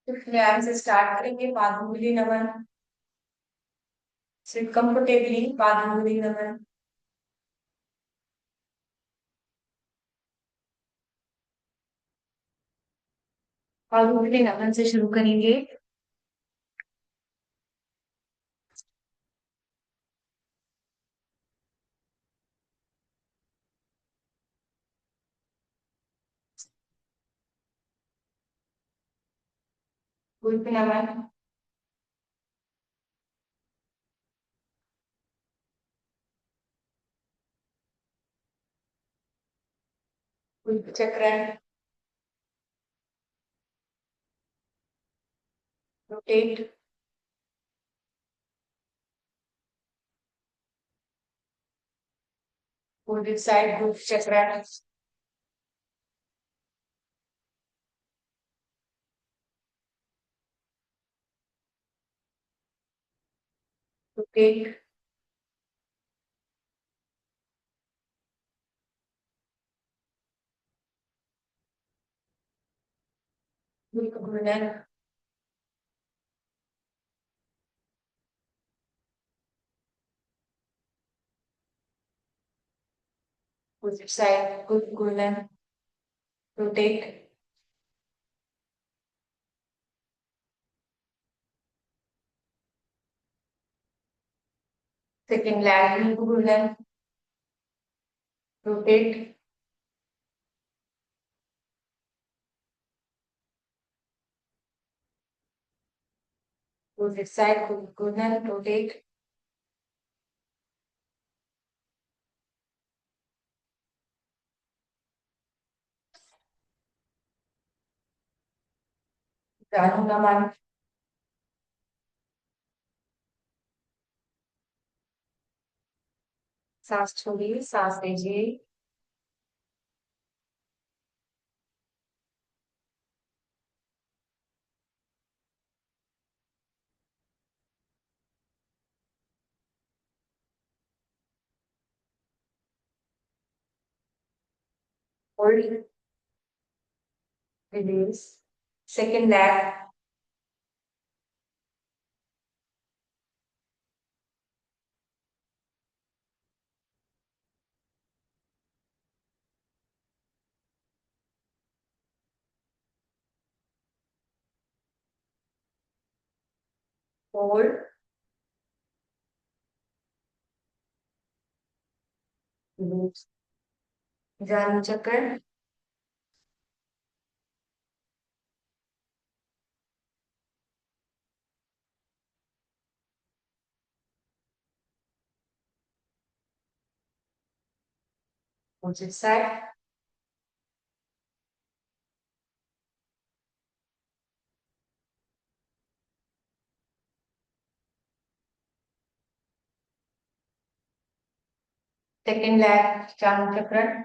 तो व्यायाम से स्टार्ट करेंगे। पादुली नमन। Seat comfortably. पादुली नमन। पादुली नमन से शुरू करेंगे। उल्टी नमन। उल्टी चक्र। रोटेट। उल्टी साइड गुड चक्र। रोटेट। घूर्णन। उल्टी साइड गुड घूर्णन। रोटेट। सेकंड लैग घूर्णन। रोटेट। उल्टी साइड गुड घूर्णन। रोटेट। दानू नमन। सांस छोड़िए, सांस लीजिए। Hold. Release. Second lag. Hold. Release. जानु चक्र। opposite side. Second leg, Chanu Chakra.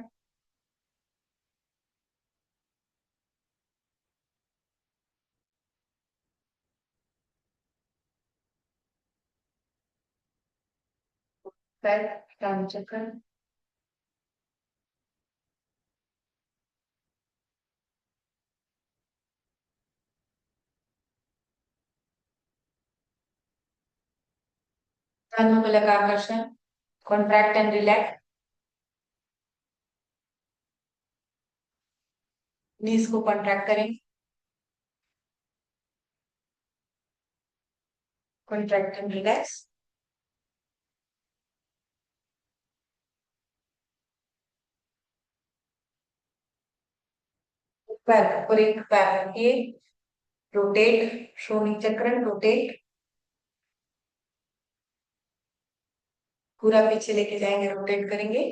Third, Chanu Chakra. कानों को लगा आकर्षण। Contract and relax. नीज को कॉन्ट्रैक्ट करें। Contract and relax. पैर और एक पैर रखिए। रोटेट। श्रोणी चक्र रोटेट। पूरा पीछे लेके जाएंगे, रोटेट करेंगे।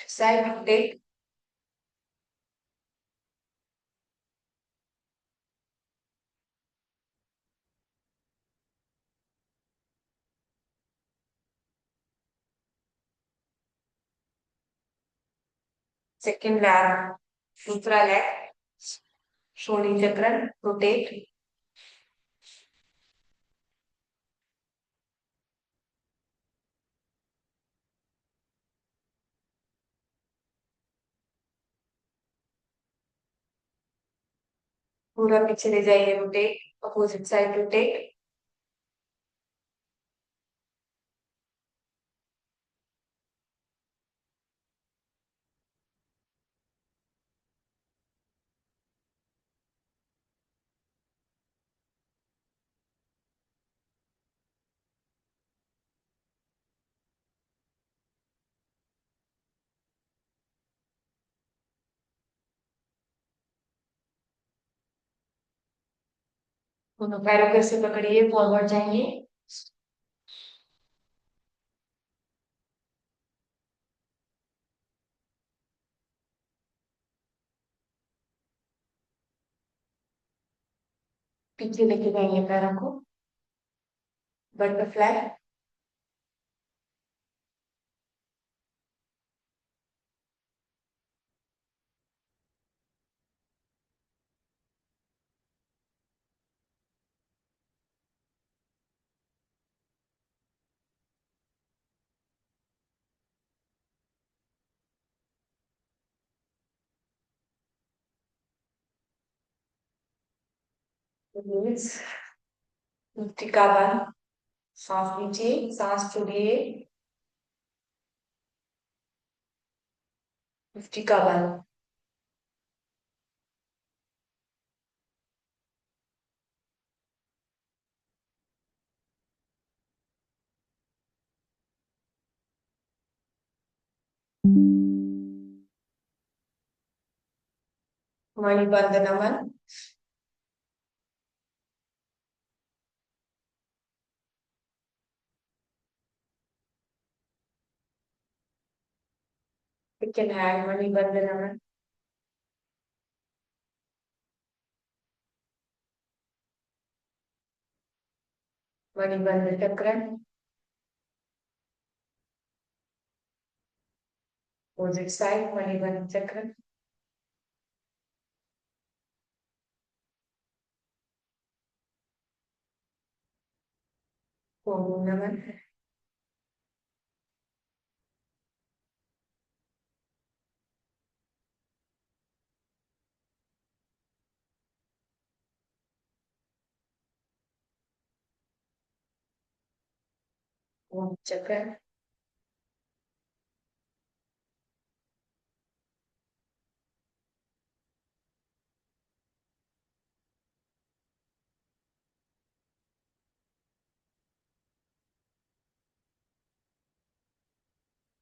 Side rotate. Second lag. दूसरा लेग, शोनी चक्रण, रोटेट। पूरा पीछे ले जाइए, रोटेट, अपोजिट साइड रोटेट। दोनों पैरों को ऐसे पकड़िए, फॉरवर्ड जाएंगे। पीछे लेके जाएंगे पैरों को, बटरफ्लाई। मुक्तिका बंद, सांस लीजिए, सांस छोड़िए। मुक्तिका बंद। मणिबंध नमन। चिकन हैंड, मणिबंध नमन। मणिबंध चक्र, अपोजिट साइड मणिबंध चक्र। ओम नमन। ओम चक्र।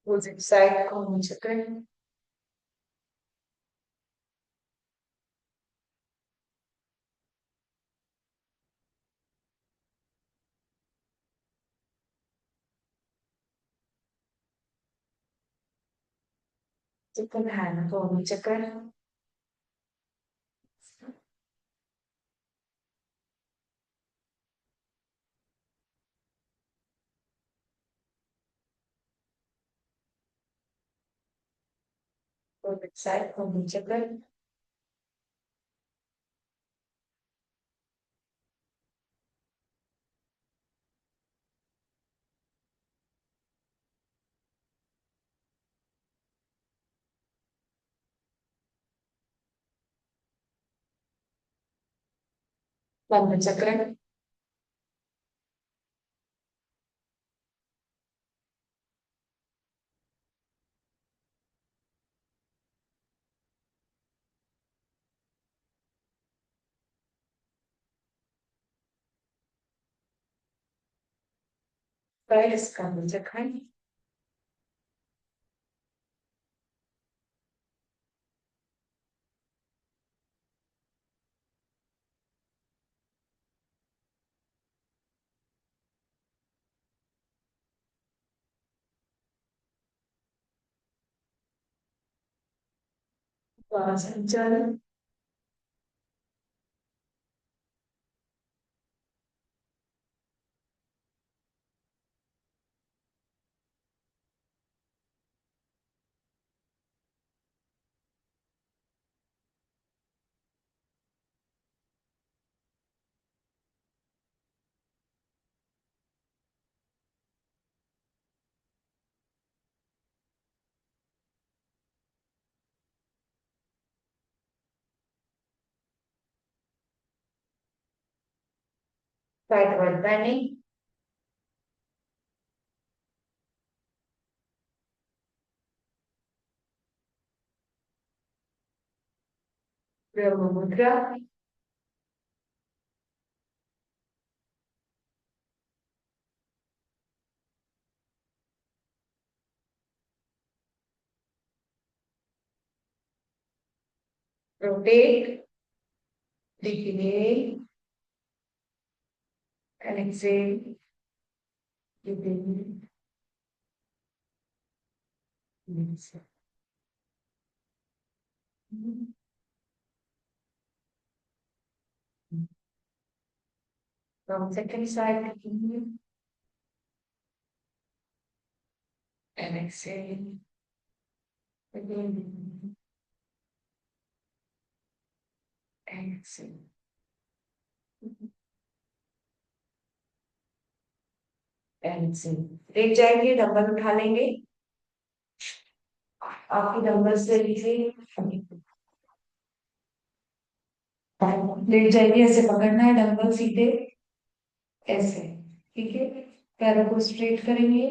अपोजिट साइड ओम चक्र। चिकन हैंड, ओम चक्र। अपोजिट साइड ओम चक्र। बंध चक्र। पैर स्कंद चक्र। संचलन। Sideways bending. Brahma Mudra. Rotate. Deep inhale and exhale. Deep inhale. And exhale. From second side, inhale and exhale. Again, and exhale. And exhale. लेट जाएंगे, डंबल उठा लेंगे। आपकी डंबल से लीजिए। लेट जाइए, ऐसे पकड़ना है डंबल सीधे, ऐसे। ठीक है, पैरों को स्ट्रेट करेंगे।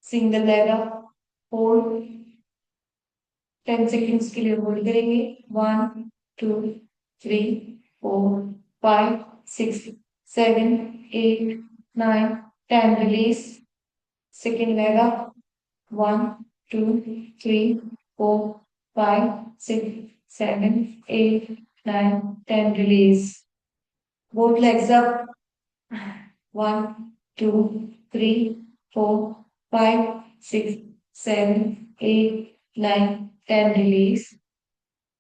Single leg up, hold. 10 seconds के लिए होल्ड करेंगे। 1 2 3 4 5 6 7 8 9 10। Release. Second leg up. 1 2 3 4 5 6 7 8 9 10। Release. Both legs up. 1 2 3 4 5 6 7 8 9 10। Release.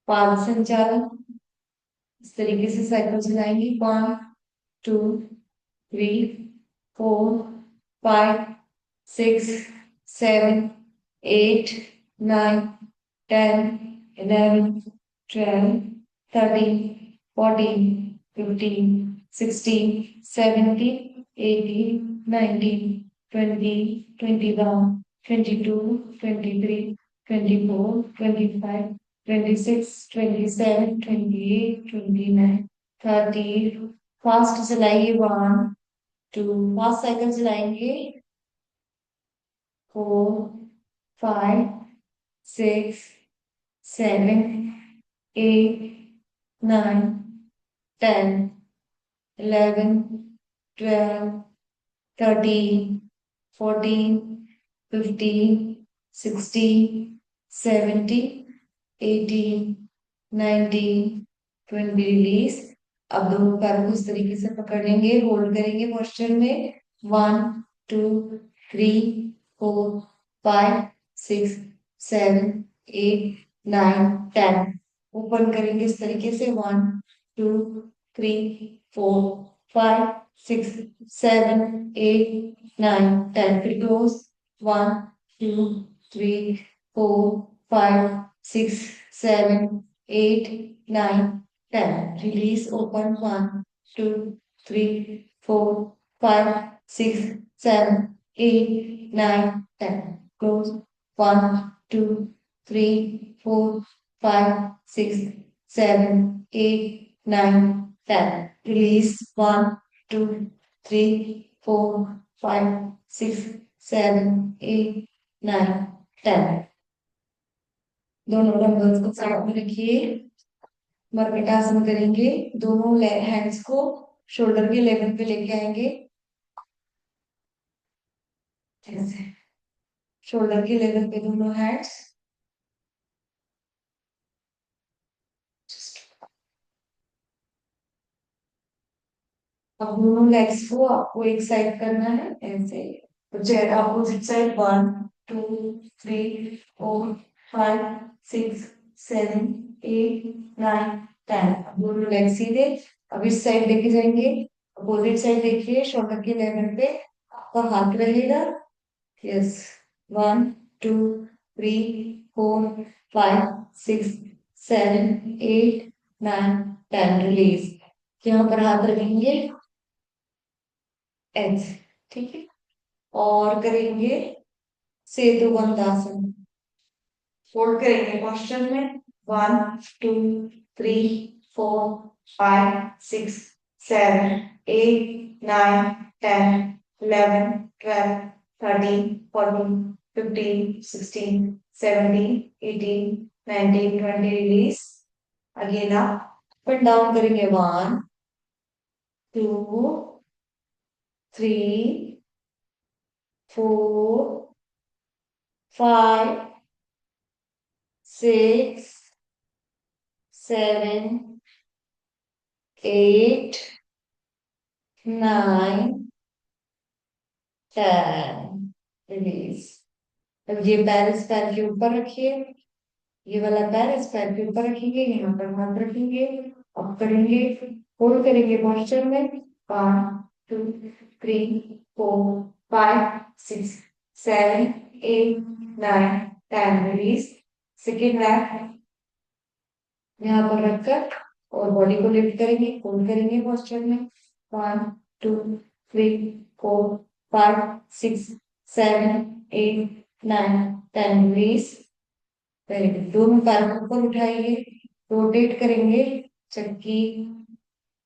पाद संचालन। इस तरीके से साइकिल चलाएंगे। 1 2 3 4 5 6 7 8 9 10 11 12 13 14 15 16 17 18 19 20 21 22 23 24 25 26 27 28 29 30। फास्ट चलाइए। 1 2 फास्ट साइकिल चलाएंगे। 4 5 6 7 8 9 10 11 12 13 14 15 16 17 18 19 20। रिलीज। अब दोनों पैरों को इस तरीके से पकड़ लेंगे, होल्ड करेंगे पोस्चर में। 1 2 3 4 5 6 7 8 9 10। ओपन करेंगे इस तरीके से। 1 2 3 4 5 6 7 8 9 10। फिर close. 1 2 3 4 5 6 7 8 9 10। Release. Open. 1 2 3 4 5 6 7 8 9 10। Close. 1 2 3 4 5 6 7 8 9 10। Release. 1 2 3 4 5 6 7 8 9 10। दोनों डंबल्स को साइड में रखिए। मर्कटासन करेंगे। दोनों हैंड्स को शोल्डर के लेवल पे लेके आएंगे। ऐसे शोल्डर के लेवल पे दोनों हैंड्स। अब दोनों लेग्स को आपको एक साइड करना है, ऐसे। Opposite side. 1 2 3 4 5 6 7 8 9 10। अब दोनों लेग सीधे। अब इस साइड लेके जाएंगे। अपोजिट साइड देखिए, शोल्डर के लेवल पे आपका हाथ रहेगा। यस। 1 2 3 4 5 6 7 8 9 10। रिलीज। यहाँ पर हाथ रखेंगे, एच। ठीक है, और करेंगे सेतु बंधासन। फोल्ड करेंगे पोस्चर में। 1 2 3 4 5 6 7, 8, 9, 10, 11, 12, 13, 14, 15, 16, 17, 18, 19, 20. Release. Again up and down करेंगे. 1, 2, 3, 4, 5, 6, 7, 8, 9, 10. रिलीज. अब ये पैर इस पैर के ऊपर रखिए. ये वाला पैर इस पैर के ऊपर रखेंगे. यहाँ पर हाथ रखेंगे. अब करेंगे. होल्ड करेंगे पॉस्चर में. 1, 2, 3, 4, 5, 6, 7, 8, 9, 10. रिलीज. सेकेंड बैक यहाँ पर रखकर और बॉडी को लिफ्ट करेंगे. होल्ड करेंगे पॉस्चर में. 1, 2, 3, 4, 5, 6, 7, 8, 9, 10. रिलीज. Very good. दोनों पैर को ऊपर उठाइए. रोटेट करेंगे. चक्की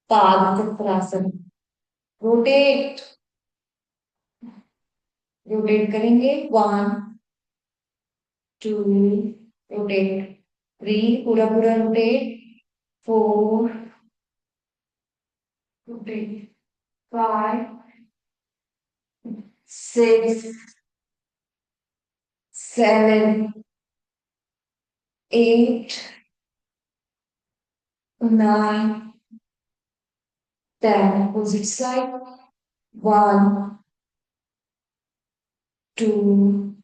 पाद चक्रासन. रोटेट. रोटेट करेंगे. 1, 2, रोटेट. 3, पूरा पूरा rotate. 4, rotate. 5, 6, 7, 8, 9, 10. Opposite side. 1, 2,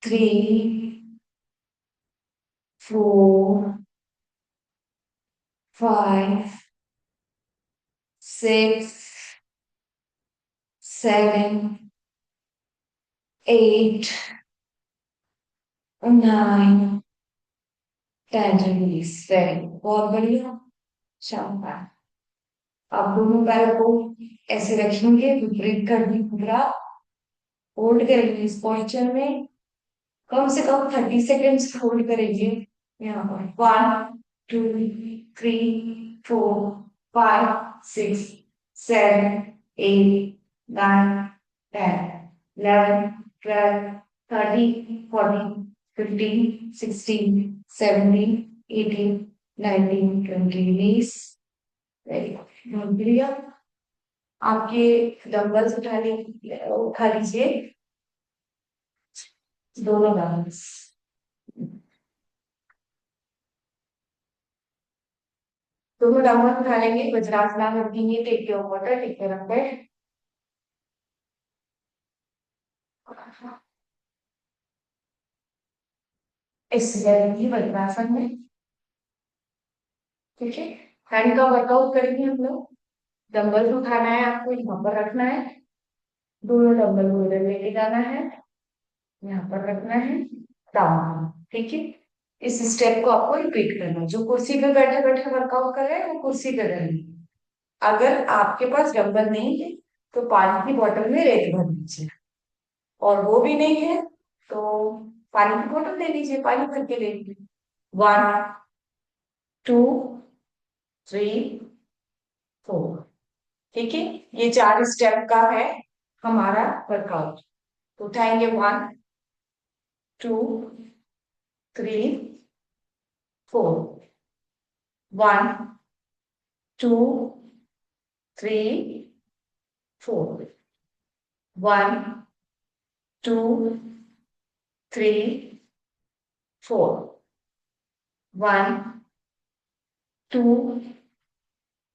3, 4, 5, 6, 7, 8, 9, 10. Release. Very बहुत बढ़िया. शाबाश. आप दोनों पैर को ऐसे रखेंगे. विपरीत करनी मुद्रा. होल्ड करेंगे इस पोस्चर में. कम से कम 30 सेकेंड्स होल्ड करेंगे. यहाँ पर 1, 2, 3, 4, 5, 6, 7, 8, 9, 10, 11, 12, 13, 14, 15, 16, 17, 18, 19, 20. Release. Very good. बढ़िया. आपके डंबल्स उठा लीजिए. दोनों डंबल्स. दोनों डंबल उठा लेंगे. वज्रासन में रखेंगे. Take your water. Take care of bed. इस वज्रासन में. ठीक है. हैंड का वर्कआउट करेंगे हम लोग. डंबल उठाना है आपको. यहाँ पर रखना है. दोनों डंबल को इधर लेके जाना है. यहाँ पर रखना है. डाउन. ठीक है. इस स्टेप को आपको रिपीट करना है. जो कुर्सी पे बैठे बैठे वर्कआउट कर रहे हैं वो कुर्सी पे करेंगे. अगर आपके पास डंबल नहीं है तो पानी की बोतल में रेत भर लीजिए. और वो भी नहीं है तो पानी की बोतल ले लीजिए. पानी भर के ले लीजिए. 1, 2, 3, 4. ठीक है. ये 4 स्टेप का है हमारा वर्कआउट. तो उठाएंगे. 1, 2, 3, 4. 1, 2, 3, 4. 1, 2, 3, 4. 1, 2,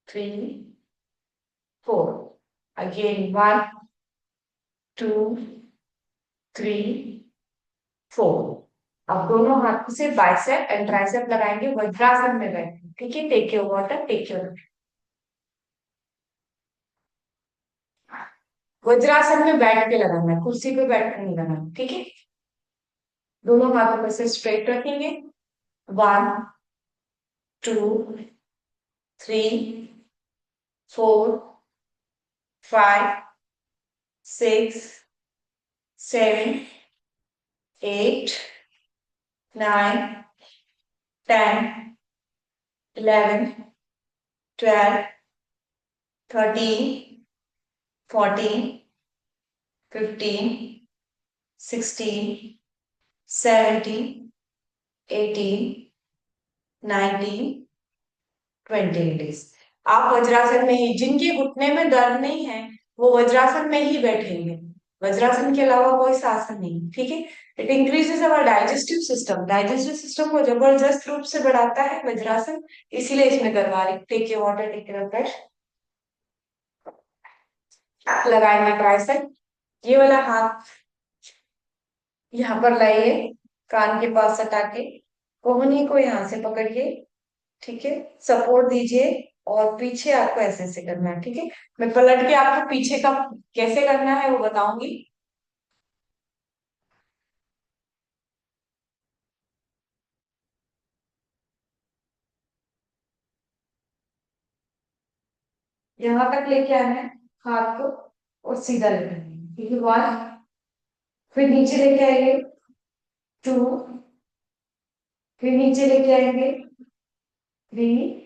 3, 4. Again. 1, 2, 3, 4. अब दोनों हाथों से बाइसेप एंड ट्राइसेप लगाएंगे. वज्रासन में बैठे. ठीक है. Take your water. Take your. Vajrasana में बैठ के लगाना है. कुर्सी पे बैठ कर नहीं लगाना. ठीक है. दोनों हाथों में से स्ट्रेट रखेंगे. 1, 2, 3, 4, 5, 6, 7, 8, 9, 10, 11, 12, 13, 14, 15, 16, 17, 18, 19, 20 आप वज्रासन में ही, जिनके घुटने में दर्द नहीं है वो वज्रासन में ही बैठेंगे। वज्रासन के अलावा कोई आसन नहीं, ठीक है। It increases our digestive system को जबरदस्त रूप से बढ़ाता है वज्रासन, इसीलिए इसमें करवा रही। Take your water, take your brush, लगाएंगे ट्राइसेप। ये वाला हाथ यहाँ पर लाइए, कान के पास सटा के, कोहनी को यहाँ से पकड़िए, ठीक है। सपोर्ट दीजिए और पीछे आपको ऐसे ऐसे करना है, ठीक है। मैं पलट के आपको पीछे का कैसे करना है वो बताऊंगी। यहाँ तक लेके आना है हाथ को और सीधा लेके आना है, ठीक है। वन, फिर नीचे लेके आएंगे, टू, फिर नीचे लेके आएंगे, थ्री,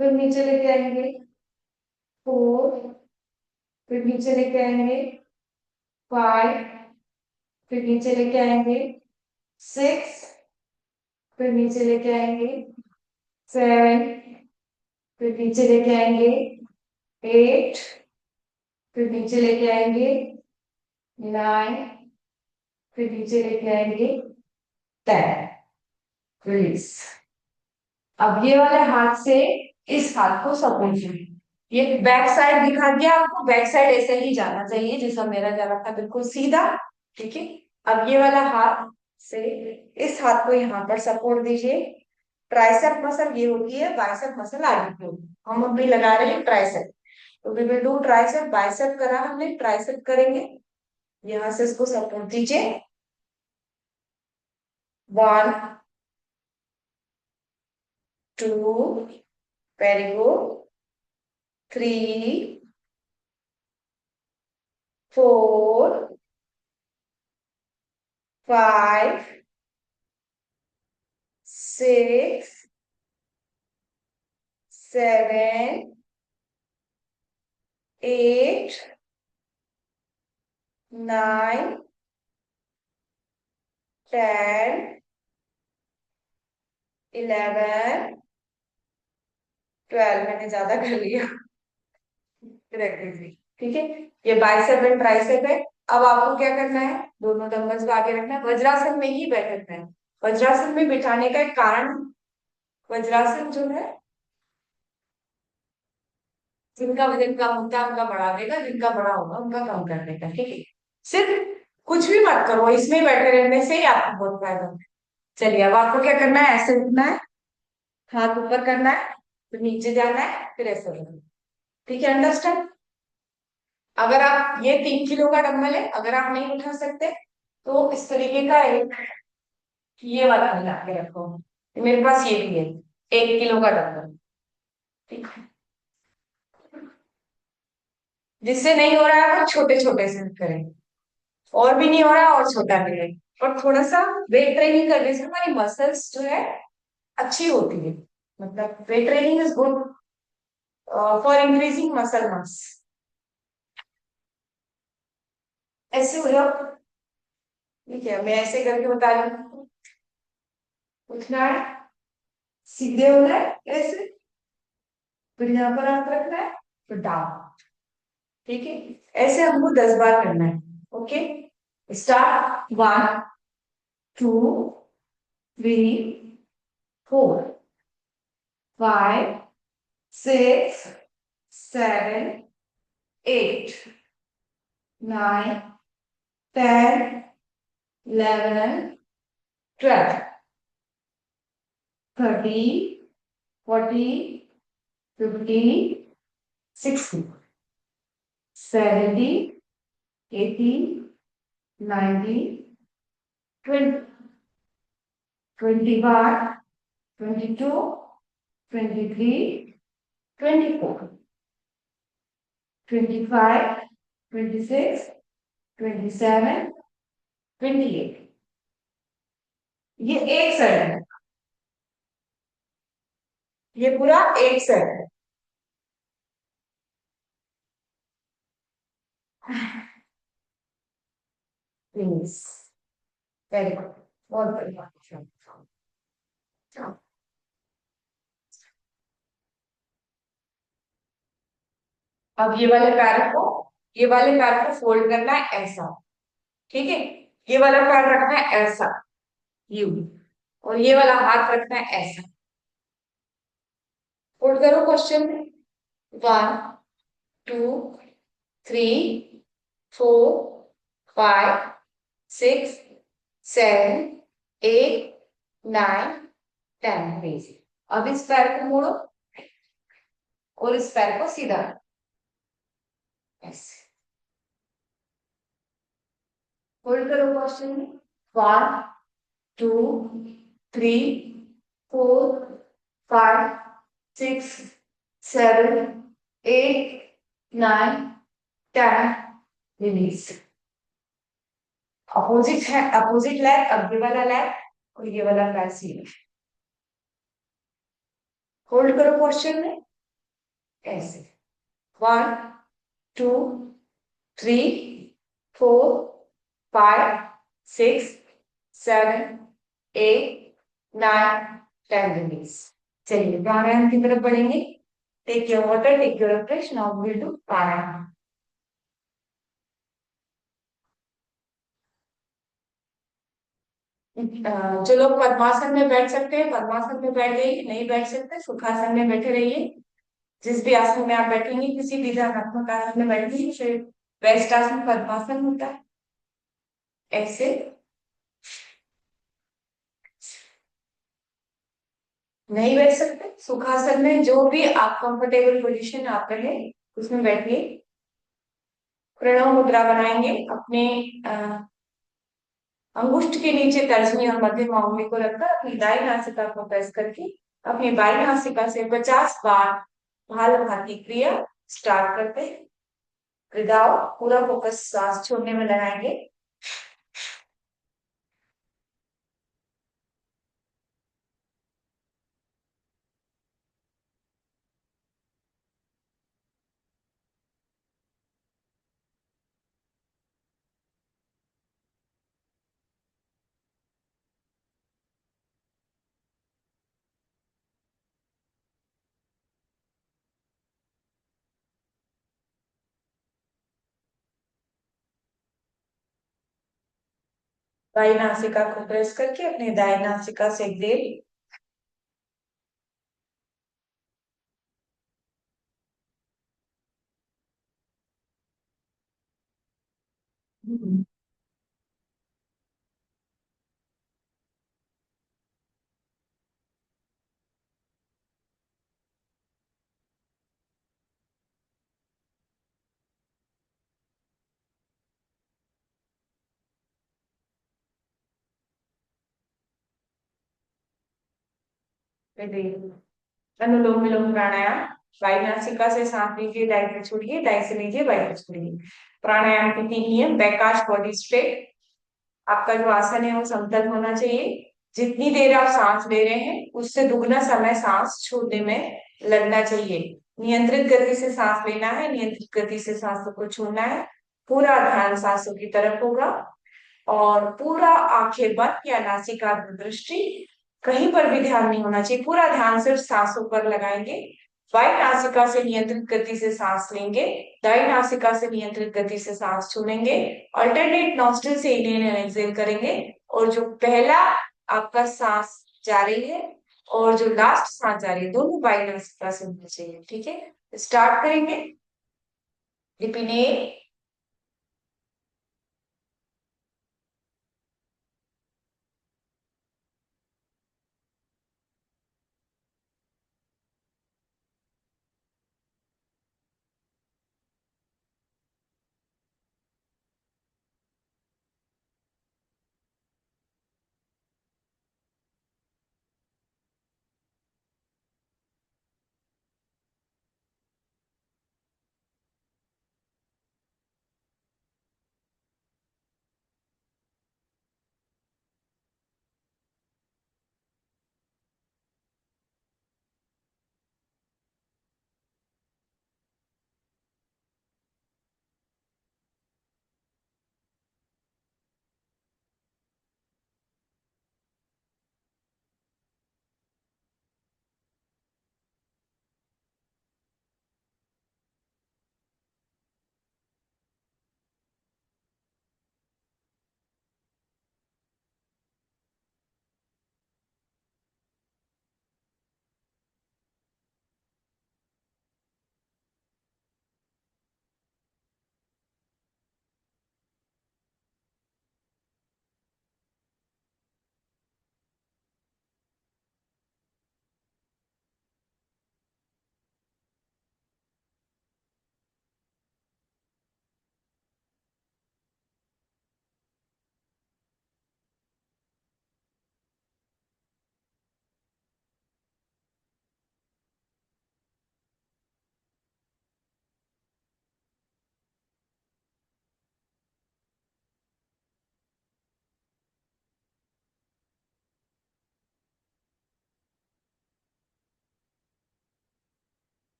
फिर नीचे लेके आएंगे, फोर, फिर नीचे लेके आएंगे, फाइव, फिर नीचे लेके आएंगे, सिक्स, फिर नीचे लेके आएंगे, सेवन, फिर नीचे लेके आएंगे, एट, फिर नीचे लेके आएंगे, नाइन, फिर नीचे लेके आएंगे, टेन। रिलीज। अब ये वाले हाथ से इस हाथ को सपोर्ट करें। ये बैक साइड दिखा दिया आपको, बैक साइड ऐसे ही जाना चाहिए जैसा मेरा जा रहा था, बिल्कुल सीधा, ठीक है। अब ये वाला हाथ से इस हाथ को यहाँ पर सपोर्ट दीजिए। ट्राइसेप मसल ये होती है, बाइसेप मसल आगे की होती है। हम अभी लगा रहे हैं ट्राइसेप, तो we will do tricep. Bicep करा हमने, ट्राइसेप करेंगे। यहाँ से इसको सपोर्ट दीजिए। One, two, very good, three, four, five, six, seven, eight, nine, ten, eleven, twelve. मैंने ज्यादा कर लिया, रख दीजिए, ठीक है। ये बाइसेप एंड ट्राइसेप है। अब आपको क्या करना है, दोनों डंबल्स को आगे रखना है, वज्रासन में ही बैठना है। वज्रासन में बिठाने का एक कारण, वज्रासन जो है, जिनका वजन कम होता है उनका बढ़ा देगा, जिनका बड़ा होगा उनका कम कर देगा, ठीक है। सिर्फ कुछ भी मत करो, इसमें बैठे रहने से ही आपको बहुत फायदा होगा। चलिए अब आपको क्या करना है, ऐसे उठना है, हाथ ऊपर करना है, फिर नीचे जाना है, फिर ऐसे उठना है, ठीक है। अंडरस्टैंड। अगर आप, ये 3 किलो का डंबल है, अगर आप नहीं उठा सकते तो इस तरीके का एक ये वाला मिला के रखो। मेरे पास ये भी है, 1 किलो का डंबल, ठीक है। जिससे नहीं हो रहा है वो छोटे छोटे से करें, और भी नहीं हो रहा है और छोटा करें। और थोड़ा सा वेट ट्रेनिंग करने से हमारी मसल्स जो है अच्छी होती है। मतलब weight training is good for increasing muscle mass. ऐसे हो जाओ, ठीक है। मैं ऐसे करके बता रही हूँ। उठना है, सीधे होना है ऐसे, फिर यहाँ पर हाथ रखना है, फिर डाउन, ठीक है। ऐसे हमको 10 बार करना है, okay. Start. One, two, three, four, five, six, seven, eight, nine, ten, eleven, twelve, 13, 14, 15, 16, 17, 18, 19, 20, 21, 22, 23, 24, 25, 26, 27, 28। ये एक सेट है, ये पूरा एक सेट है। प्लीज। Very good. बहुत बढ़िया। अब ये वाले पैर को फोल्ड करना है ऐसा। ठीक है। ये वाला पैर रखना है ऐसा, यू। और ये वाला हाथ रखना है ऐसा। फोल्ड करो क्वेश्चन में। 1 2 3 4 5 6 7 8 9 10। भेजिए। अब इस पैर को मोड़ो और इस पैर को सीधा रखो, ऐसे। होल्ड करो क्वेश्चन में। 1 2 3 4 5 6 7 8 9 10। रिलीज। अपोजिट है, अपोजिट लेग। अब ये वाला लेग और ये वाला पैर सीधा। होल्ड करो क्वेश्चन में, ऐसे। 1 2 3 4 5 6 7 8 9 10। रिलीज। चलिए प्राणायाम की तरफ बढ़ेंगे। Take your water, take your fresh. Now will do pranayama. जो लोग पद्मासन में बैठ सकते हैं पद्मासन में बैठ जाइए, नहीं बैठ सकते सुखासन में बैठे रहिए। जिस भी आसन में आप बैठेंगे, किसी भी ध्यानात्मक आसन में बैठेंगे, फिर बेस्ट आसन पद्मासन होता है, ऐसे। नहीं बैठ सकते सुखासन में, जो भी आप कंफर्टेबल पोजीशन आप रहे उसमें बैठिए। प्रणव मुद्रा बनाएंगे। अपने अंगुष्ठ के नीचे तर्जनी और मध्यमा उंगली को रखकर अपनी दाई नासिका को प्रेस करके अपनी बाई नासिका से 50 बार भालभाती क्रिया स्टार्ट करते हैं। हृदय पूरा फोकस सांस छोड़ने में लगाएंगे। बाई नासिका को प्रेस करके अपने दाई नासिका से Excel. Anulom vilom pranayama. By नासिका से सांस लीजिए, दाई से छोड़िए, दाई से लीजिए, बाई से छोड़िए। प्राणायाम के 3 नियम। बैकाश बॉडी स्ट्रेट। आपका जो आसन है वो समतल होना चाहिए। जितनी देर आप सांस ले रहे हैं उससे दुगना समय सांस छोड़ने में लगना चाहिए। नियंत्रित गति से सांस लेना है, नियंत्रित गति से सांसों को छोड़ना है। पूरा ध्यान सांसों की तरफ होगा। और पूरा आंखें बंद या नासिका दृष्टि, कहीं पर भी ध्यान नहीं होना चाहिए। पूरा ध्यान सिर्फ सांसों पर लगाएंगे। बाई नासिका से नियंत्रित गति से सांस लेंगे, दाई नासिका से नियंत्रित गति से सांस छोड़ेंगे। अल्टरनेट नॉस्ट्रिल से इनहेल एंड एक्सहेल करेंगे। और जो पहला आपका सांस जा रही है और जो लास्ट सांस जा रही है, दोनों बाई नासिका से होनी चाहिए। ठीक है, स्टार्ट करेंगे। रिपीट।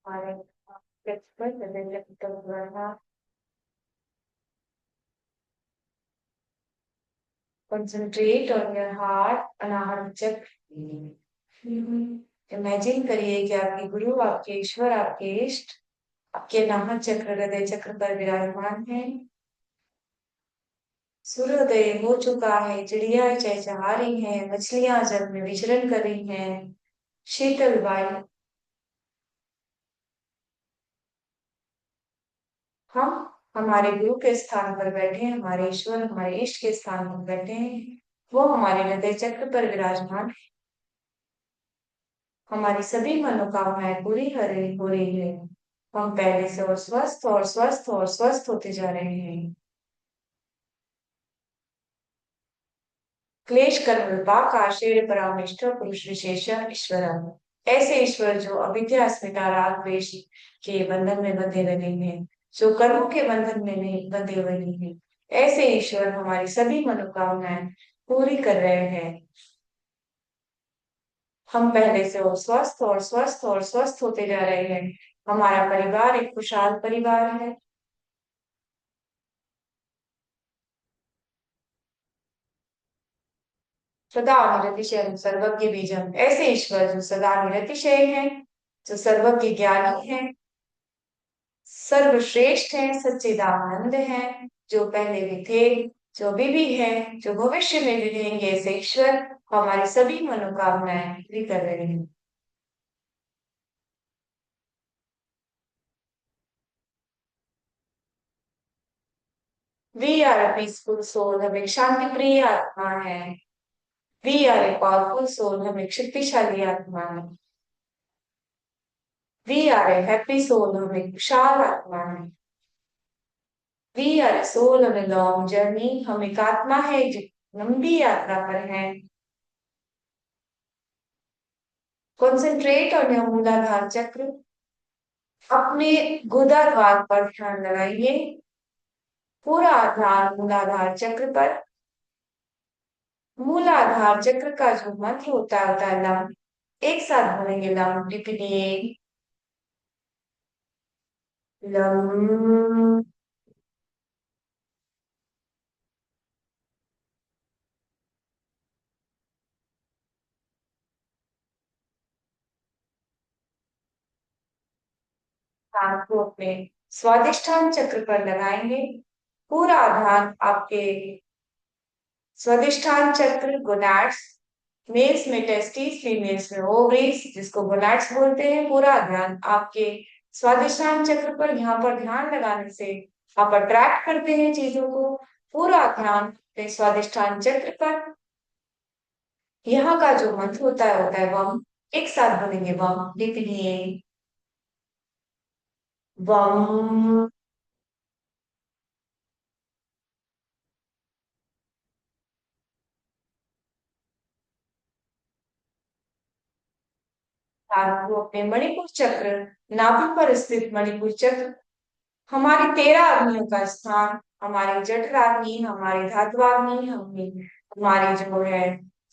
हमारे पर हृदय चक्र बढ़ना। कंसंट्रेट ऑन योर हार्ट, अनाहत चक्र। इमेजिन करिए कि आपके गुरु, आपके ईश्वर, आपके इष्ट आपके अनाहत चक्र, हृदय चक्र पर विराजमान है। सूर्योदय हो चुका है, चिड़िया चहचहा रही हैं, मछलियां जल में विचरण कर रही हैं। शीतल वायु। हम हमारे गुरु के स्थान पर बैठे हैं, हमारे ईश्वर, हमारे इष्ट के स्थान पर बैठे हैं। वो हमारे हृदय चक्र पर विराजमान है। हमारी सभी मनोकामनाएं पूरी हो रही है। हम पहले से और स्वस्थ और स्वस्थ और स्वस्थ होते जा रहे हैं। क्लेश कर्म विपाक आश्रय परामिष्ट पुरुष विशेष ईश्वर। ऐसे ईश्वर जो अविद्या अस्मिता राग द्वेष के बंधन में बंधे रहे हैं, जो कर्मों के बंधन में नहीं बंधे हुए नहीं हैं, ऐसे ईश्वर हमारी सभी मनोकामनाएं पूरी कर रहे हैं। हम पहले से और स्वस्थ और स्वस्थ और स्वस्थ होते जा रहे हैं। हमारा परिवार एक खुशहाल परिवार है। सदा निरतिशय सर्वज्ञ बीजम। ऐसे ईश्वर जो सदा निरतिशय हैं, जो सर्वज्ञ ज्ञानी हैं, सर्वश्रेष्ठ हैं, सच्चिदानंद हैं, जो पहले भी थे, जो अभी भी हैं, जो भविष्य में भी रहेंगे, ऐसे ईश्वर हमारी सभी मनोकामनाएं पूरी कर रहे हैं। We are a peaceful soul. हम एक शांति प्रिय आत्मा है। We are a powerful soul. हम एक शक्तिशाली आत्मा है। We are a happy soul. हम एक विशाल आत्मा है। We are a soul on a long journey. हम एक आत्मा है जो लंबी यात्रा पर है। कॉन्सेंट्रेट ऑन योर मूलाधार चक्र। अपने गुदाद्वार पर ध्यान लगाइए। पूरा ध्यान मूलाधार चक्र पर। मूलाधार चक्र का जो मंत्र होता है लम। एक साथ बोलेंगे लम टिप्पणी। लम। ध्यान को अपने स्वादिष्ठान चक्र पर लगाएंगे। पूरा ध्यान आपके स्वादिष्ठान चक्र गोनाड्स, मेल्स में टेस्टिस, फीमेल्स में ओवरीज, जिसको गोनाड्स बोलते हैं। पूरा ध्यान आपके स्वादिष्ठान चक्र पर, यहाँ पर ध्यान लगाने से आप अट्रैक्ट करते हैं चीजों को। पूरा ध्यान अपने स्वादिष्ठान चक्र पर। यहाँ का जो मंत्र होता है वम। एक साथ बोलेंगे वम लिखिए। वम। आपको अपने मणिपुर चक्र, नाभि पर स्थित मणिपुर चक्र हमारी 13 अग्नियों का स्थान। हमारी जठराग्नि, हमारी धात्वाग्नि, हमारी जो है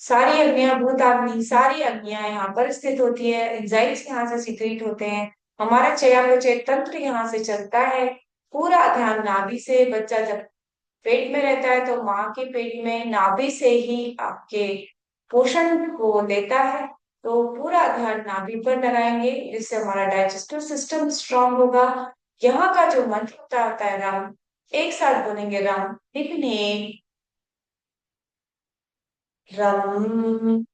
सारी अग्नियां, भूताग्नि, सारी अग्नियां यहाँ पर स्थित होती है। एंजाइम्स यहाँ से सीक्रेट होते हैं। हमारा चयापचय तंत्र यहाँ से चलता है। पूरा ध्यान नाभि से। बच्चा जब पेट में रहता है तो माँ के पेट में नाभि से ही आपके पोषण को लेता है। तो पूरा ध्यान नाभि पर लगाएंगे, जिससे हमारा डाइजेस्टिव सिस्टम स्ट्रांग होगा। यहाँ का जो मंत्र होता है राम। एक साथ बोलेंगे राम लिखने। रम।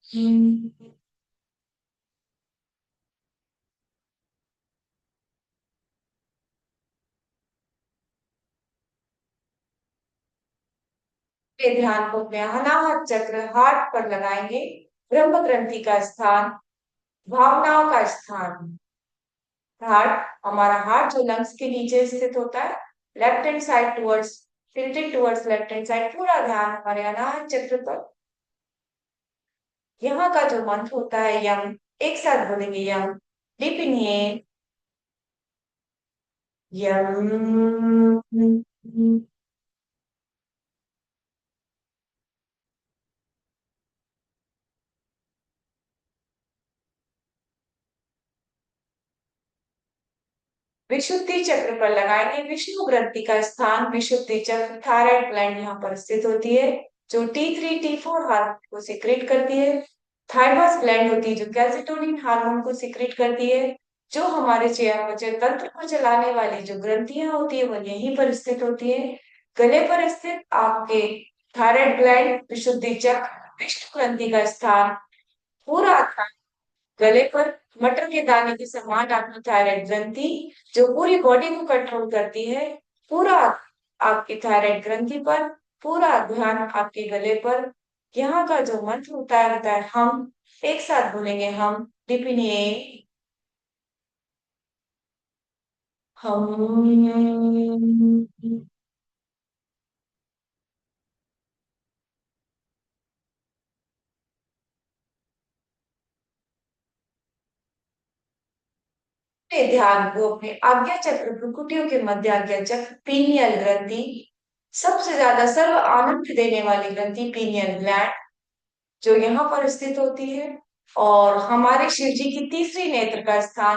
के ध्यान को अपने अनाहत चक्र हार्ट पर लगाएंगे। ब्रह्म ग्रंथि का स्थान, भावनाओं का स्थान। हार्ट, हमारा हार्ट जो लंग्स के नीचे स्थित होता है, left hand side towards, tilted towards left hand side. पूरा ध्यान हमारे अनाहत चक्र पर। यहाँ का जो मंत्र होता है यम। एक साथ बोलेंगे यम डीप इनहेल। यम। विशुद्धि चक्र पर लगाएंगे। विष्णु ग्रंथि का स्थान विशुद्धि चक्र, थायराइड ग्लैंड यहाँ पर स्थित होती है, जो T3 T4 हार्मोन को सिक्रेट करती है। थाइमस ग्लैंड होती है जो कैल्सिटोनिन हार्मोन को सिक्रेट करती है। जो हमारे चयापचय तंत्र को चलाने वाली जो ग्रंथियां होती है वो यहीं पर स्थित होती है। गले पर स्थित आपके थायराइड ग्लैंड, विशुद्धि चक्र, विष्णु ग्रंथि का स्थान पूरा गले पर मटर के दाने के समान आपकी थायराइड ग्रंथि, जो पूरी बॉडी को कंट्रोल करती है। पूरा आपकी थायराइड ग्रंथि पर, पूरा ध्यान आपके गले पर। यहाँ का जो मंत्र होता है हम, एक साथ बोलेंगे हम, डिपिनिए हम। अपने ध्यान को अपने आज्ञा चक्र, भ्रुकुटियों के मध्य आज्ञा चक्र, पीनियल ग्रंथि, सबसे ज्यादा सर्व आनंद देने वाली ग्रंथि पीनियल ग्लैंड, जो यहाँ पर स्थित होती है। और हमारे शिव जी की तीसरी नेत्र का स्थान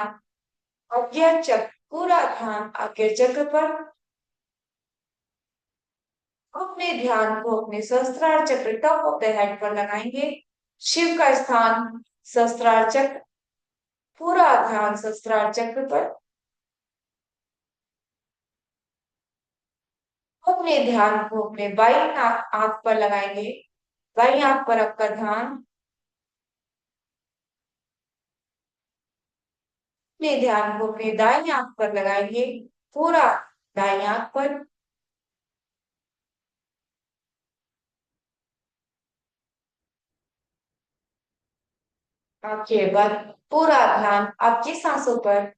आज्ञा चक्र, पूरा ध्यान आज्ञा चक्र पर। अपने ध्यान को अपने सहस्त्रार चक्र, टॉप ऑफ द हेड पर लगाएंगे। शिव का स्थान सहस्त्रार चक्र, पूरा ध्यान सहस्त्रार चक्र पर। अपने ध्यान को अपने बाई आंख पर लगाएंगे। बाई आंख पर आपका ध्यान, अपने ध्यान को अपने दाई आंख पर लगाएंगे, पूरा दाई आंख पर। आपके बाद पूरा ध्यान आपकी सांसों पर।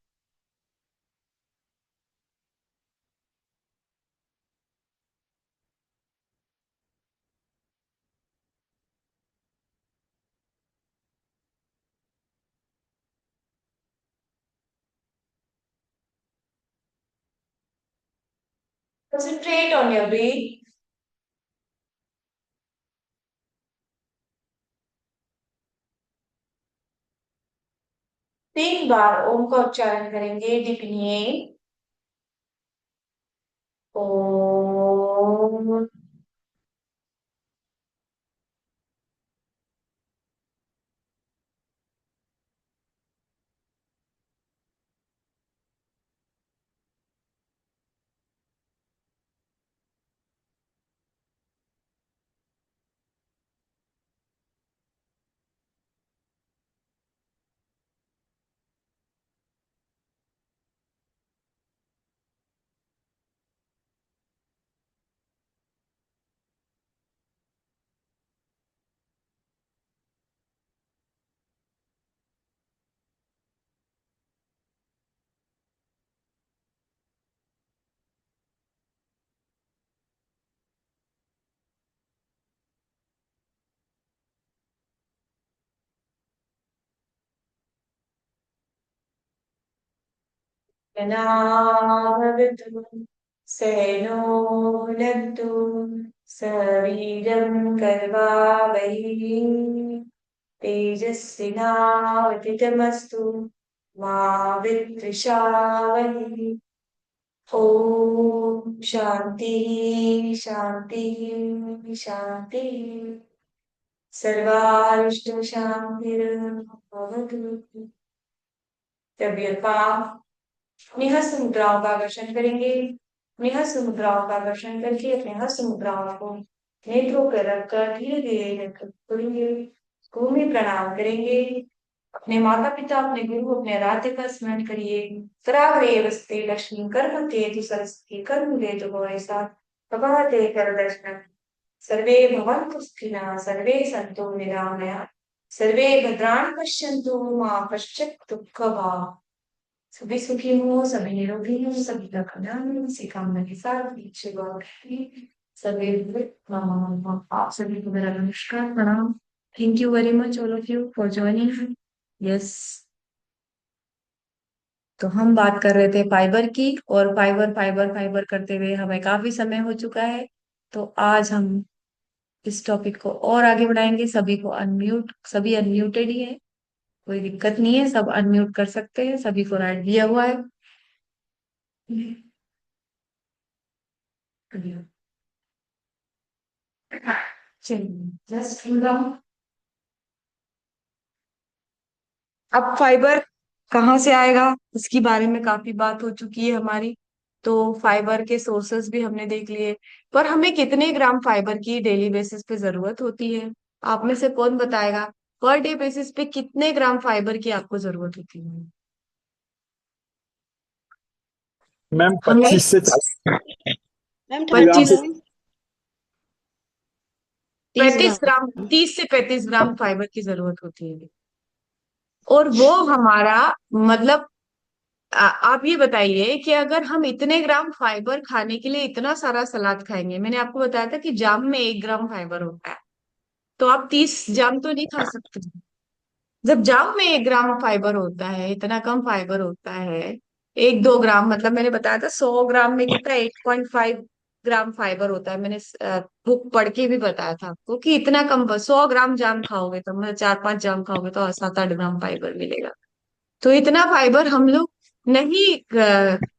Concentrate on your breathe. 3 बार ओम का उच्चारण करेंगे। डिपनिए ओम। भवतु सेनो भुनक्तु सवीरं कर्वावहै तेजस्विनावतीतमस्तु मा विद्विषावहै। ओम शांति शांति शांति। सर्वारिष्ट शांतिर्भवतु। तबियत अपनी हस्त मुद्राओं का आकर्षण करेंगे। अपनी हस्त मुद्राओं का आकर्षण करके अपने हस्त मुद्राओं को नेत्रों पर रखकर धीरे धीरे करेंगे। भूमि प्रणाम करेंगे। अपने माता पिता, अपने गुरु, अपने आराध्य का स्मरण करिए। कराग्रे वसते लक्ष्मी, कर्मते तु सरस्वती, कर्मणे तु गौरीसा, प्रभाते कर दर्शनम। सर्वे भवन्तु सुखिनः, सर्वे सन्तु निरामया, सर्वे भद्राणि पश्यन्तु मा कश्चित् दुःखभाग्। सभी सुखी हो, सभी निरोगी हो, सभी का कल्याण हो, इसी कामना के साथ शुरुआत करें। सभी आप सभी को मेरा नमस्कार, प्रणाम। Thank you very much all of you for joining. Yes, तो हम बात कर रहे थे फाइबर की, और फाइबर फाइबर फाइबर करते हुए हमें काफी समय हो चुका है। तो आज हम इस टॉपिक को और आगे बढ़ाएंगे। सभी को अनम्यूट, सभी अनम्यूटेड ही है, कोई दिक्कत नहीं है, सब अनम्यूट कर सकते हैं, सभी को राइट दिया हुआ है। चलिए जस्ट अब फाइबर कहाँ से आएगा, इसके बारे में काफी बात हो चुकी है हमारी। तो फाइबर के सोर्सेस भी हमने देख लिए। पर हमें कितने ग्राम फाइबर की डेली बेसिस पे जरूरत होती है? आप में से कौन बताएगा? पर डे बेसिस पे कितने ग्राम फाइबर की आपको जरूरत होती है? मैम हमें 25 से 40 मैम 30 ग्राम से। 25, ग्राम 30 35 ग्राम। ग्राम, 30 से 35 ग्राम फाइबर की जरूरत होती है। और वो हमारा मतलब आप ये बताइए कि अगर हम इतने ग्राम फाइबर खाने के लिए इतना सारा सलाद खाएंगे, मैंने आपको बताया था कि जाम में 1 ग्राम फाइबर होता है, तो आप 30 जाम तो नहीं खा सकते। जब जाम में 1 ग्राम फाइबर होता है, इतना कम फाइबर होता है, 1-2 ग्राम, मतलब मैंने बताया था 100 ग्राम में कितना 8.5 ग्राम फाइबर होता है। मैंने बुक पढ़ के भी बताया था आपको कि इतना कम, 100 ग्राम जाम खाओगे तो मतलब 4-5 जाम खाओगे तो 7-8 ग्राम फाइबर मिलेगा। तो इतना फाइबर हम लोग नहीं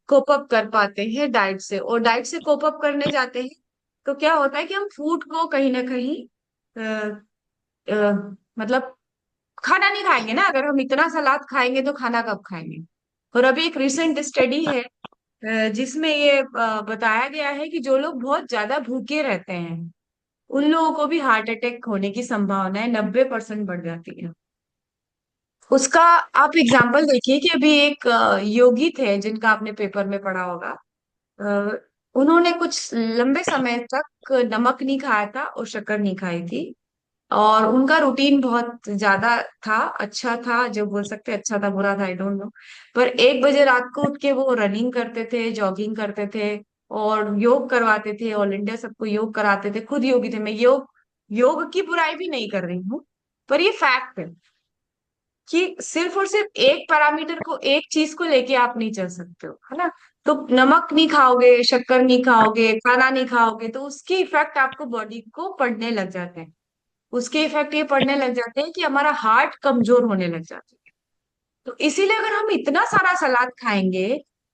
कोप अप कर पाते हैं डाइट से, और डाइट से कोप अप करने जाते हैं तो क्या होता है कि हम फूड को कहीं ना कहीं अ, मतलब खाना नहीं खाएंगे ना। अगर हम इतना सलाद खाएंगे तो खाना कब खाएंगे? और अभी एक रिसेंट स्टडी है जिसमें ये बताया गया है कि जो लोग बहुत ज्यादा भूखे रहते हैं उन लोगों को भी हार्ट अटैक होने की संभावना है 90% बढ़ जाती है। उसका आप एग्जाम्पल देखिए कि अभी एक योगी थे जिनका आपने पेपर में पढ़ा होगा। अ, उन्होंने कुछ लंबे समय तक नमक नहीं खाया था और शक्कर नहीं खाई थी, और उनका रूटीन बहुत ज्यादा था, अच्छा था, जो बोल सकते हैं अच्छा था बुरा था, आई डोंट नो। पर 1 बजे रात को उठ के वो रनिंग करते थे, जॉगिंग करते थे, और योग करवाते थे। ऑल इंडिया सबको योग कराते थे, खुद योगी थे। मैं योग योग की बुराई भी नहीं कर रही हूँ, पर ये फैक्ट है कि सिर्फ और सिर्फ एक पैरामीटर को, एक चीज को लेके आप नहीं चल सकते हो, है ना। तो नमक नहीं खाओगे, शक्कर नहीं खाओगे, खाना नहीं खाओगे, तो उसके इफेक्ट आपको बॉडी को पड़ने लग जाते हैं। उसके इफेक्ट ये पड़ने लग जाते हैं कि हमारा हार्ट कमजोर होने लग जाता है। तो इसीलिए अगर हम इतना सारा सलाद खाएंगे,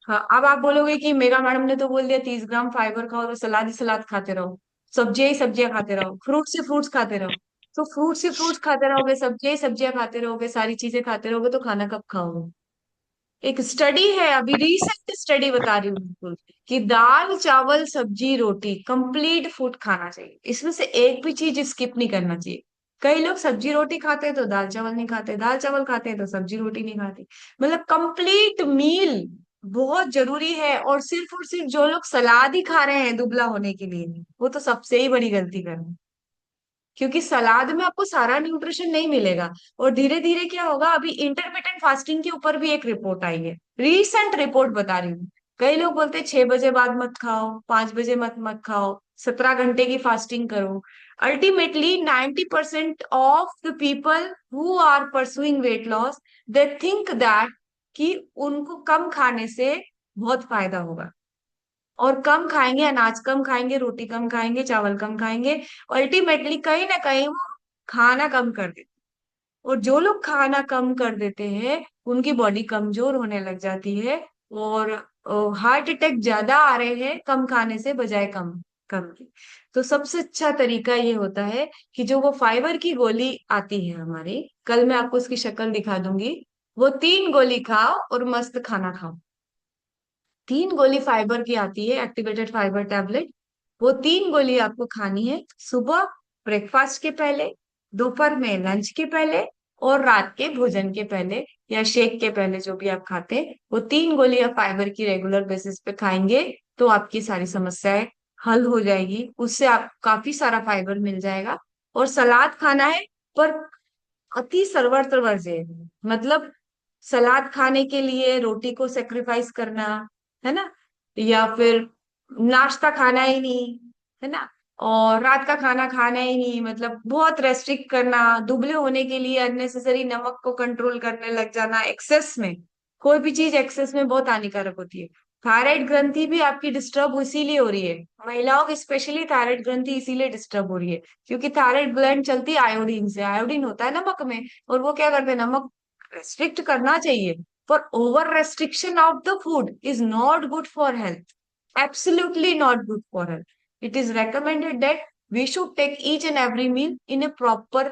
हाँ, अब आप बोलोगे कि मेगा मैडम ने तो बोल दिया 30 ग्राम फाइबर खाओ, तो सलाद ही सलाद खाते रहो, सब्जियां ही सब्जियां खाते रहो, फ्रूट से फ्रूट्स खाते रहो। तो फ्रूट से फ्रूट्स खाते रहोगे, सब्जियां ही सब्जियां खाते रहोगे, सारी चीजें खाते रहोगे, तो खाना कब खाओगे? एक स्टडी है, अभी रिसेंट स्टडी बता रही हूँ बिल्कुल, कि दाल चावल सब्जी रोटी कंप्लीट फूड खाना चाहिए, इसमें से एक भी चीज स्किप नहीं करना चाहिए। कई लोग सब्जी रोटी खाते हैं तो दाल चावल नहीं खाते, दाल चावल खाते हैं तो सब्जी रोटी नहीं खाते। मतलब कंप्लीट मील बहुत जरूरी है। और सिर्फ जो लोग सलाद ही खा रहे हैं दुबला होने के लिए, वो तो सबसे ही बड़ी गलती कर रहे हैं, क्योंकि सलाद में आपको सारा न्यूट्रिशन नहीं मिलेगा। और धीरे धीरे क्या होगा, अभी इंटरमिटेंट फास्टिंग के ऊपर भी एक रिपोर्ट आई है, रीसेंट रिपोर्ट बता रही हूँ। कई लोग बोलते हैं 6 बजे बाद मत खाओ, 5 बजे मत मत खाओ, 17 घंटे की फास्टिंग करो। Ultimately 90% of the people who are pursuing weight loss, they think that कि उनको कम खाने से बहुत फायदा होगा, और कम खाएंगे, अनाज कम खाएंगे, रोटी कम खाएंगे, चावल कम खाएंगे, अल्टीमेटली कहीं ना कहीं वो खाना कम कर देते। और जो लोग खाना कम कर देते हैं उनकी बॉडी कमजोर होने लग जाती है, और हार्ट अटैक ज्यादा आ रहे हैं कम खाने से बजाय कम कम की। तो सबसे अच्छा तरीका ये होता है कि जो वो फाइबर की गोली आती है हमारी, कल मैं आपको उसकी शक्ल दिखा दूंगी, वो 3 गोली खाओ और मस्त खाना खाओ। 3 गोली फाइबर की आती है, एक्टिवेटेड फाइबर टैबलेट। वो 3 गोली आपको खानी है सुबह ब्रेकफास्ट के पहले, दोपहर में लंच के पहले, और रात के भोजन के पहले या शेक के पहले, जो भी आप खाते हैं। वो 3 गोली आप फाइबर की रेगुलर बेसिस पे खाएंगे तो आपकी सारी समस्याएं हल हो जाएगी, उससे आप काफी सारा फाइबर मिल जाएगा। और सलाद खाना है, पर अति सर्वत्र वर्ज्य, मतलब सलाद खाने के लिए रोटी को सेक्रीफाइस करना, है ना, या फिर नाश्ता खाना ही नहीं, है ना, और रात का खाना खाना ही नहीं, मतलब बहुत रेस्ट्रिक्ट करना, दुबले होने के लिए अननेसेसरी नमक को कंट्रोल करने लग जाना एक्सेस में। कोई भी चीज एक्सेस में बहुत हानिकारक होती है। थायराइड ग्रंथि भी आपकी डिस्टर्ब इसीलिए हो रही है, महिलाओं की स्पेशली थायराइड ग्रंथि इसीलिए डिस्टर्ब हो रही है, क्योंकि थायराइड ग्लैंड चलती है आयोडीन से, आयोडीन होता है नमक में, और वो क्या करते हैं, नमक रेस्ट्रिक्ट करना चाहिए, For over restriction of the food is not good for health. Absolutely not good for health. It is recommended that we should take each and every meal in a proper,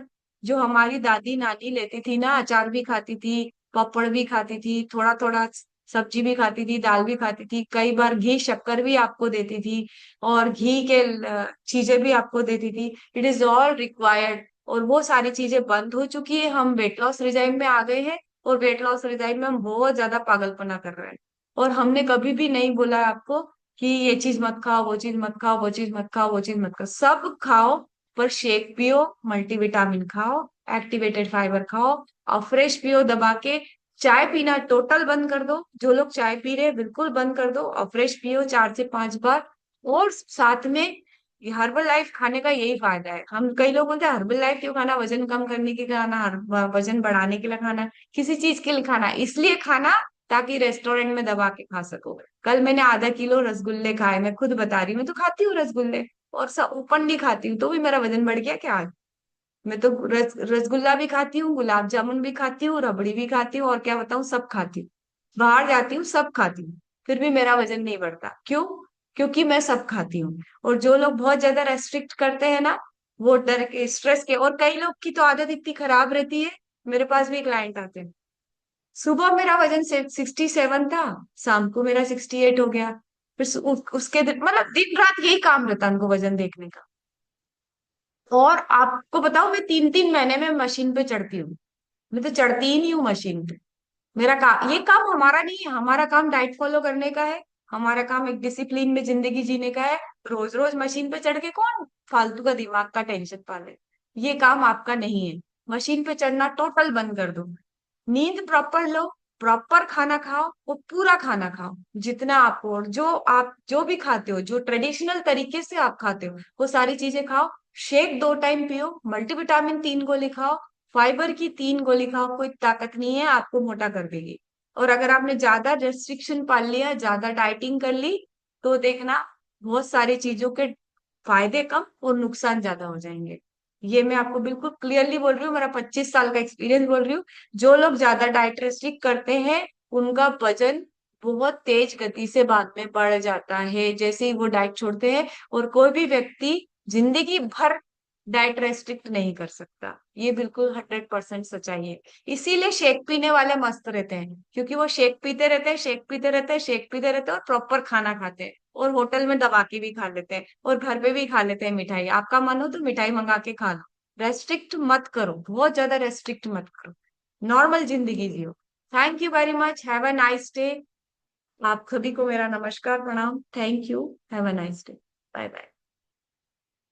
जो हमारी दादी नानी लेती थी ना, अचार भी खाती थी, पापड़ भी खाती थी, थोड़ा थोड़ा सब्जी भी खाती थी, दाल भी खाती थी, कई बार घी शक्कर भी आपको देती थी, और घी के चीजें भी आपको देती थी। इट इज ऑल रिक्वायर्ड, और वो सारी चीजें बंद हो चुकी है। हम वेट लॉस रिजाइम में आ गए हैं, और वेट लॉस रिजाइम में हम बहुत ज्यादा पागलपना कर रहे हैं। और हमने कभी भी नहीं बोला है आपको कि ये चीज मत खाओ, वो चीज मत खाओ, वो चीज मत खाओ, वो चीज मत खाओ, सब खाओ। पर शेक पियो, मल्टीविटामिन खाओ, एक्टिवेटेड फाइबर खाओ, और फ्रेश पियो दबा के। चाय पीना टोटल बंद कर दो, जो लोग चाय पी रहे हैं बिल्कुल बंद कर दो, और फ्रेश पियो 4 से 5 बार। और साथ में ये हर्बल लाइफ खाने का यही फायदा है। हम कई लोग बोलते हैं हर्बल लाइफ क्यों खाना, वजन कम करने के लिए खाना, वजन बढ़ाने के लिए खाना, किसी चीज के लिए खाना, इसलिए खाना ताकि रेस्टोरेंट में दबा के खा सको। कल मैंने ½ किलो रसगुल्ले खाए, मैं खुद बता रही हूँ, मैं तो खाती हूँ रसगुल्ले, और सब ऊपर नहीं खाती हूँ, तो भी मेरा वजन बढ़ गया क्या आज? मैं तो रसगुल्ला भी खाती हूँ, गुलाब जामुन भी खाती हूँ, रबड़ी भी खाती हूँ, और क्या बताऊँ, सब खाती हूँ। बाहर जाती हूँ सब खाती हूँ, फिर भी मेरा वजन नहीं बढ़ता। क्यों? क्योंकि मैं सब खाती हूँ। और जो लोग बहुत ज्यादा रेस्ट्रिक्ट करते हैं ना, वो डर के, स्ट्रेस के, और कई लोग की तो आदत इतनी खराब रहती है। मेरे पास भी क्लाइंट आते हैं, सुबह मेरा वजन 67 था, शाम को मेरा 68 हो गया। फिर उसके दिन, मतलब दिन रात यही काम रहता है उनको वजन देखने का। और आपको बताऊं, मैं 3 3 महीने में मशीन पे चढ़ती हूँ। मैं तो चढ़ती ही नहीं हूँ मशीन पे। मेरा काम, ये काम हमारा नहीं है, हमारा काम डाइट फॉलो करने का है। हमारा काम एक डिसिप्लिन में जिंदगी जीने का है। रोज रोज मशीन पे चढ़ के कौन फालतू का दिमाग का टेंशन पाले, ये काम आपका नहीं है। मशीन पे चढ़ना टोटल बंद कर दो। नींद प्रॉपर लो, प्रॉपर खाना खाओ, वो पूरा खाना खाओ जितना आपको, और जो आप जो भी खाते हो, जो ट्रेडिशनल तरीके से आप खाते हो, वो सारी चीजें खाओ। शेक 2 टाइम पियो, मल्टीविटामिन 3 गोली खाओ, फाइबर की 3 गोली खाओ। कोई ताकत नहीं है आपको मोटा कर देगी। और अगर आपने ज्यादा रेस्ट्रिक्शन पाल लिया, ज्यादा डाइटिंग कर ली, तो देखना बहुत सारी चीजों के फायदे कम और नुकसान ज्यादा हो जाएंगे। ये मैं आपको बिल्कुल क्लियरली बोल रही हूँ, मेरा 25 साल का एक्सपीरियंस बोल रही हूँ। जो लोग ज्यादा डाइट रेस्ट्रिक्ट करते हैं, उनका वजन बहुत तेज गति से बाद में बढ़ जाता है, जैसे ही वो डाइट छोड़ते हैं। और कोई भी व्यक्ति जिंदगी भर डाइट रेस्ट्रिक्ट नहीं कर सकता, ये बिल्कुल 100% सच्चाई है। इसीलिए शेक पीने वाले मस्त रहते हैं, क्योंकि वो शेक पीते रहते हैं, शेक पीते रहते हैं, शेक पीते रहते हैं, और प्रॉपर खाना खाते हैं, और होटल में दबा के भी खा लेते हैं, और घर पे भी खा लेते हैं मिठाई। आपका मन हो तो मिठाई मंगा के खा लो। रेस्ट्रिक्ट मत करो, बहुत ज्यादा रेस्ट्रिक्ट मत करो, नॉर्मल जिंदगी जियो। Thank you very much, have a nice day. आप सभी को मेरा नमस्कार, प्रणाम, thank you, have a nice day, bye bye.